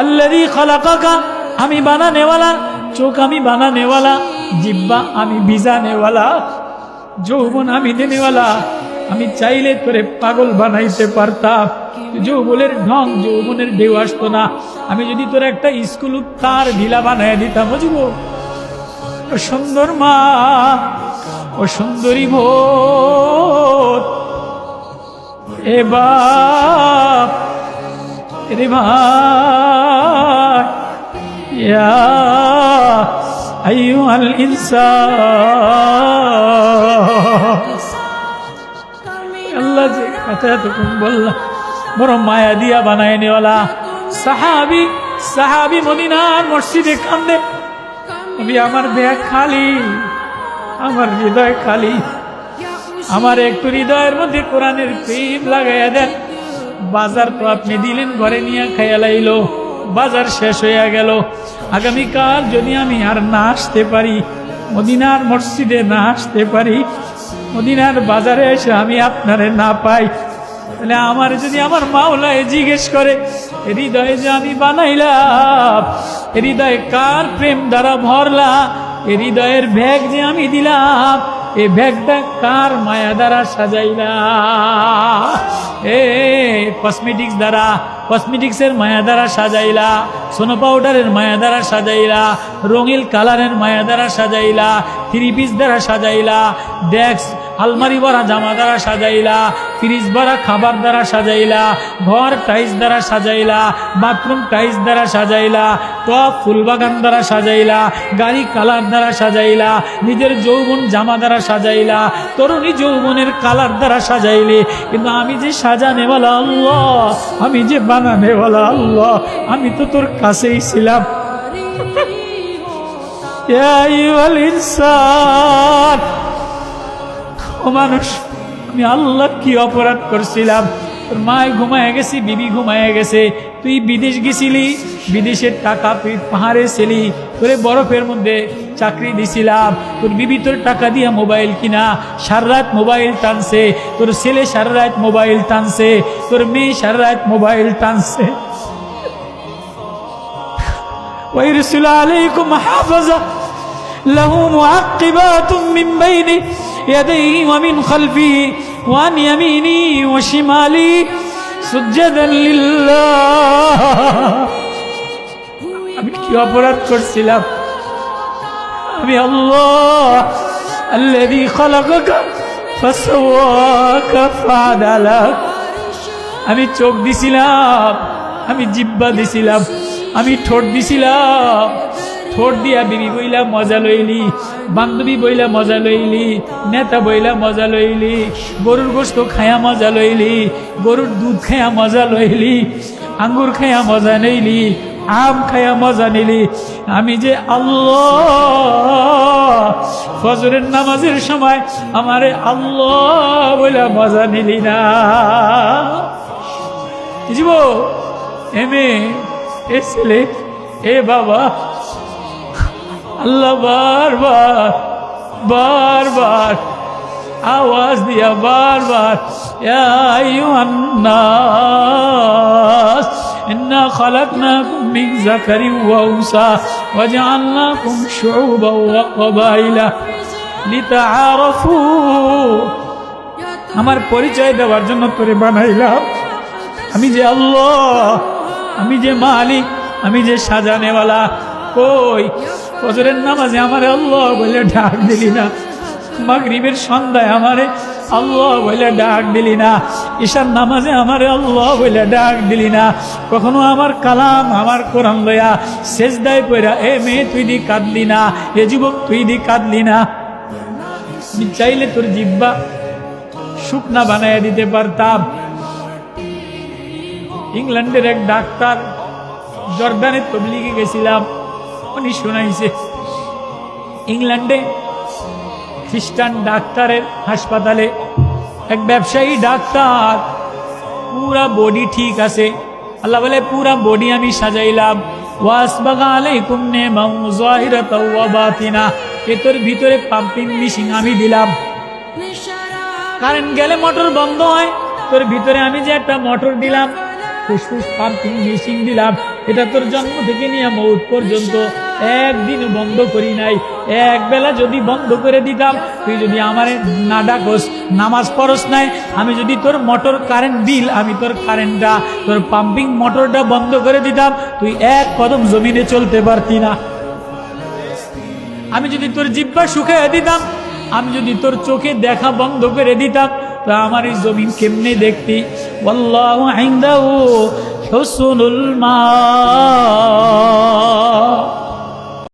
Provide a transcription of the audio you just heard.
আল্লাযী খালাকাকা, আমি বানানেওয়ালা, চোখ আমি বানানেওয়ালা, জিহ্বা আমি ভিজানেওয়ালা, যৌবন আমি দেনেওয়ালা। আমি চাইলে তোরে পাগল বানাইতে পারতাম, যৌবনের ঢং যৌবনের ঢেউ আসতো না। আমি যদি তোর একটা স্কুল তার ঢিলা বানাই দিতাম, বুঝব ও সুন্দর মা, ও সুন্দরী ভোর, এ বাপ রে ভাই, ইয়া আইয়ুহাল ইনসান। আল্লাহ যে কথা এতক্ষণ বললাম, বড় মায়া দিয়া বানায় নেওয়ালা। সাহাবি মদিনার মসজিদে কান্দে, আমি আমার ব্যাগ খালি, আমার হৃদয় খালি, আমার একটু হৃদয়ের মধ্যে কোরআনের প্রেম লাগাইয়া দেন। বাজার তো আপনি দিলেন, ঘরে নিয়ে খাইয়া লাইলো, বাজার শেষ হইয়া গেল। আগামীকাল যদি আমি আর না আসতে পারি, মদিনার মসজিদে না আসতে পারি, মদিনার বাজারে এসে আমি আপনারে না পাই, তাহলে আমার যদি আমার মাওলায় জিজ্ঞেস করে, হৃদয়ে যে আমি বানাইলাম, হৃদয়ে কার প্রেম দ্বারা ভরলা, হৃদয়ের ব্যাগ যে আমি দিলাম, এই ব্যাগটা কার মায়া দ্বারা সাজাইলা? কসমেটিক্স দ্বারা, কসমেটিক্সের মায়া দ্বারা সাজাইলা, সোনো পাউডারের মায়া দ্বারা সাজাইলা, রঙিন কালারের মায়া দ্বারা সাজাইলা, থ্রি পিস দ্বারা সাজাইলা, ডেস্ক আলমারি ভরা জামা দ্বারা সাজাইলা, ফ্রিজ ভরা খাবার দ্বারা সাজাইলা, ঘর টাইলস দ্বারা সাজাইলা, বাথরুম টাইলস দ্বারা সাজাইলা, টপ ফুলবাগান দ্বারা সাজাইলা, গাড়ি কালার দ্বারা সাজাইলা, নিজের যৌবন জামা দ্বারা সাজাইলা, তরুণী যৌবনের কালার দ্বারা সাজাইলে। কিন্তু আমি যে সাজানেওয়ালা আল্লাহ, আমি যে বানানেওয়ালা আল্লাহ, আমি তো তোর কাছেই ছিলাম। ইয়া আইয়ুহাল ইনসান, ও মানুষ, আমি আল্লাহ কি অপরাধ করছিলাম? তোর মায় ঘুমায় গেছি, বিবি ঘুমায় গেছে, তুই বিদেশ গেছিলি, বিদেশের টাকা তুই পাহাড়ে ছিলি, তোরে বরফের মধ্যে চাকরি দিছিলাম, তোর বিবি তোর টাকা দিয়া মোবাইল কিনা সারা রাত মোবাইল টানছে, তোর ছেলে সারা রাত মোবাইল টানছে, তোর মেয়ে সারা রাত মোবাইল টানছে। ওয়াইরসুল আলাইকুম হাফাজা লাহু মুআক্কিবাতুম মিন বাইনি ইয়াদাইহি ওয়া মিন খালফিহি ওয়া আন ইয়ামিনি ওয়া শিমালি সুজদান লিল্লাহ। আমি কি অপরাধ করছিলাম? আমি আল্লাহ আল্লাযী খালাকাকা ফাসাওয়াকা ফাআদালাক। আমি চোখ দিছিলাম, আমি জিহ্বা দিছিলাম, আমি ঠোঁট দিছিলাম, ঠোঁট দিয়া বিবি বইলা মজা লইলি, বান্ধবী বইলা মজা লইলি, নেতা বইলা মজা লইলি, গরুর গোশত খায়া মজা লইলি, গরুর দুধ খায়া মজা লইলি, আঙ্গুর খায়া মজা নিলি, আম খায়া মজা নিলি। আমি যে আল্লাহ ফজরের নামাজের সময় আমারে আল্লাহ বইলা মজা নিলি না? বুঝব এমে এ ছেলে, এ বাবা, আল্লাহ বারবার বারবার আওয়াজ দিয়া বারবার, ইয়া আইয়ুহান নাস ইন্না খালাকনাকুম মিন যাকারিন ওয়া উনসা ওয়া জাআলনাকুম শুউবান ওয়া ক্বাবাইলা লিতাআরাফু। আমার পরিচয় দেওয়ার জন্য তোরে বানাইলাম। আমি যে আল্লাহ, আমি যে মালিক, আমি যে সাজানেওয়ালা। কই ফজরের নামাজে আমারে আল্লাহ বলে ডাক দিলি না? মাগরিবের সন্ধ্যায় আমারে আল্লাহ বলে ডাক দিলি না? ঈশার নামাজে আমারে আল্লাহ বলে ডাক দিলি না? কখনো আমার কালাম, আমার কোরআন লইয়া সেজদায় পড়া, এ মেয়ে তুই দি কাঁদলি না? এ যুবক তুই দি কাঁদলি না? আমি চাইলে তোর জিহ্বা শুকনা বানাইয়া দিতে পারতাম। ইংল্যান্ডের এক ডাক্তার, জর্দানে তবলিগে গেছিলাম, উনি শোনাইছে ইংল্যান্ডে খ্রিস্টান ডাক্তারের হাসপাতালে এক ব্যবসায়ী ডাক্তার, পুরা বডি ঠিক আছে, আল্লাহ বলে পুরা বডি আমি সাজাইলাম, ওয়াসবাগা আলাইকুম নি'মান যাহিরাতাও ওয়া বাতিনা, এর ভিতরে পাম্পিং মেশিন আমি দিলাম। কারেন্ট গেলে মোটর বন্ধ হয়, তোর ভিতরে আমি যে একটা মোটর দিলাম, ফুসফুস পাম্পিং মেশিন দিলাম, এটা তোর জন্ম থেকে নিয়ে মৌত পর্যন্ত একদিন বন্ধ করি নাই। এক বেলা যদি বন্ধ করে দিতাম, তুই যদি আমার না ডাকস, নামাজ পড়স নাই, আমি যদি তোর মোটর কারেন্ট বিল, আমি তোর কারেন্টটা, তোর পাম্পিং মোটরটা বন্ধ করে দিতাম, তুই এক কদম জমিনে চলতে পারতি না। আমি যদি তোর জিহ্বা শুকিয়ে দিতাম, আমি যদি তোর চোখে দেখা বন্ধ করে দিতাম, তো আমার এই জমিন কেমনে দেখতি? ওয়াল্লাহু ইনদাহু হুসনুল মা।